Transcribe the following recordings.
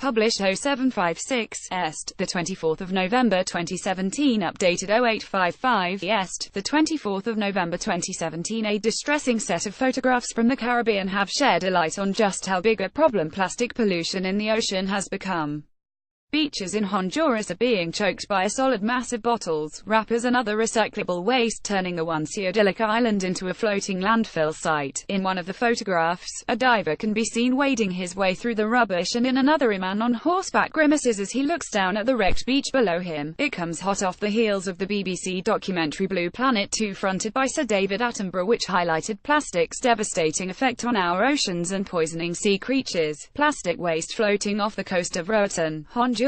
published 0756 Est, the 24th of November 2017, updated 0855 Est, the 24th of November 2017. A distressing set of photographs from the Caribbean have shed a light on just how big a problem plastic pollution in the ocean has become. Beaches in Honduras are being choked by a solid mass of bottles, wrappers and other recyclable waste, turning a once idyllic island into a floating landfill site. In one of the photographs, a diver can be seen wading his way through the rubbish, and in another a man on horseback grimaces as he looks down at the wrecked beach below him. It comes hot off the heels of the BBC documentary Blue Planet 2, fronted by Sir David Attenborough, which highlighted plastic's devastating effect on our oceans and poisoning sea creatures. Plastic waste floating off the coast of Roatan, Honduras.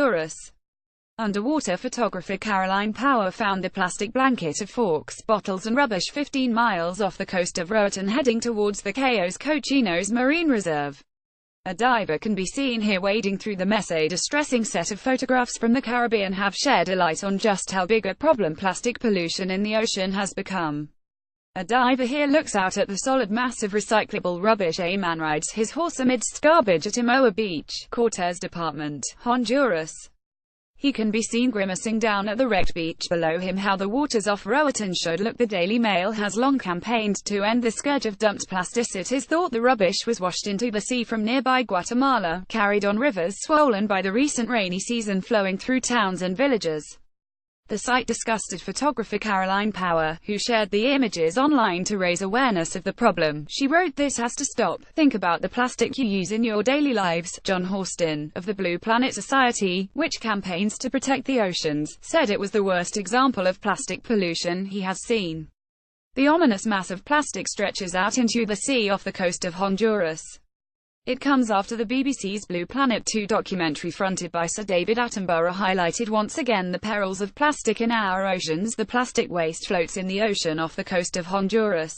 Underwater photographer Caroline Power found the plastic blanket of forks, bottles and rubbish 15 miles off the coast of Roatan, heading towards the Cayos Cochinos Marine Reserve. A diver can be seen here wading through the mess. A distressing set of photographs from the Caribbean have shed a light on just how big a problem plastic pollution in the ocean has become. A diver here looks out at the solid mass of recyclable rubbish. A man rides his horse amidst garbage at Imoa Beach, Cortez Department, Honduras. He can be seen grimacing down at the wrecked beach below him. How the waters off Roatan should look. The Daily Mail has long campaigned to end the scourge of dumped plastic. It is thought the rubbish was washed into the sea from nearby Guatemala, carried on rivers swollen by the recent rainy season flowing through towns and villages. The site disgusted photographer Caroline Power, who shared the images online to raise awareness of the problem. She wrote, "This has to stop. Think about the plastic you use in your daily lives." John Horston, of the Blue Planet Society, which campaigns to protect the oceans, said it was the worst example of plastic pollution he has seen. The ominous mass of plastic stretches out into the sea off the coast of Honduras. It comes after the BBC's Blue Planet 2 documentary, fronted by Sir David Attenborough, highlighted once again the perils of plastic in our oceans. The plastic waste floats in the ocean off the coast of Honduras.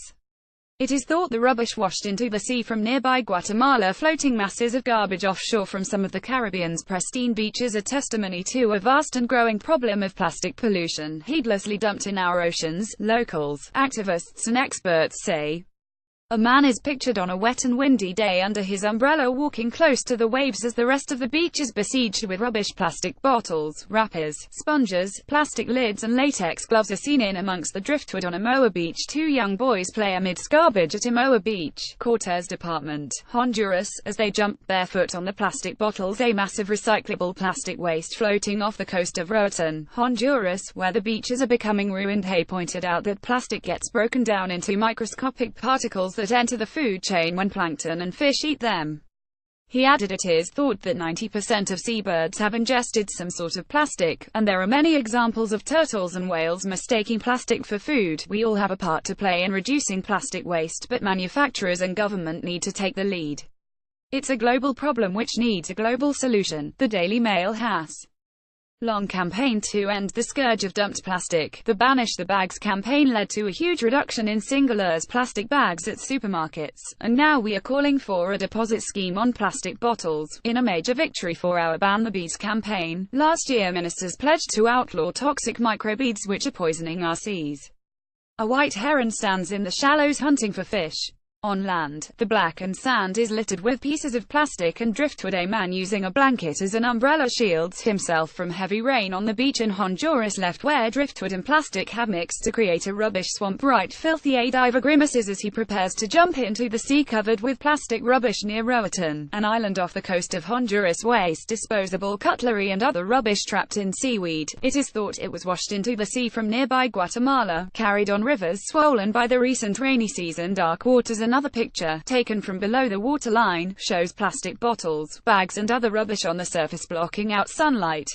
It is thought the rubbish washed into the sea from nearby Guatemala. Floating masses of garbage offshore from some of the Caribbean's pristine beaches are testimony to a vast and growing problem of plastic pollution, heedlessly dumped in our oceans, locals, activists and experts say. A man is pictured on a wet and windy day under his umbrella, walking close to the waves as the rest of the beach is besieged with rubbish. Plastic bottles, wrappers, sponges, plastic lids and latex gloves are seen in amongst the driftwood on Imoa Beach. Two young boys play amidst garbage at Imoa Beach, Cortez Department, Honduras, as they jump barefoot on the plastic bottles. A massive recyclable plastic waste floating off the coast of Roatan, Honduras, where the beaches are becoming ruined. Hay pointed out that plastic gets broken down into microscopic particles that enter the food chain when plankton and fish eat them. He added, it is thought that 90% of seabirds have ingested some sort of plastic, and there are many examples of turtles and whales mistaking plastic for food. We all have a part to play in reducing plastic waste, but manufacturers and government need to take the lead. It's a global problem which needs a global solution. The Daily Mail has long campaigned to end the scourge of dumped plastic. The Banish the Bags campaign led to a huge reduction in single-use plastic bags at supermarkets, and now we are calling for a deposit scheme on plastic bottles. In a major victory for our Ban the Bees campaign, last year ministers pledged to outlaw toxic microbeads which are poisoning our seas. A white heron stands in the shallows hunting for fish. On land, the blackened sand is littered with pieces of plastic and driftwood. A man using a blanket as an umbrella shields himself from heavy rain on the beach in Honduras, left where driftwood and plastic have mixed to create a rubbish swamp. Right filthy. A diver grimaces as he prepares to jump into the sea covered with plastic rubbish near Roatan, an island off the coast of Honduras. Waste, disposable cutlery and other rubbish trapped in seaweed. It is thought it was washed into the sea from nearby Guatemala, carried on rivers swollen by the recent rainy season. Dark waters. Another picture, taken from below the waterline, shows plastic bottles, bags and other rubbish on the surface blocking out sunlight.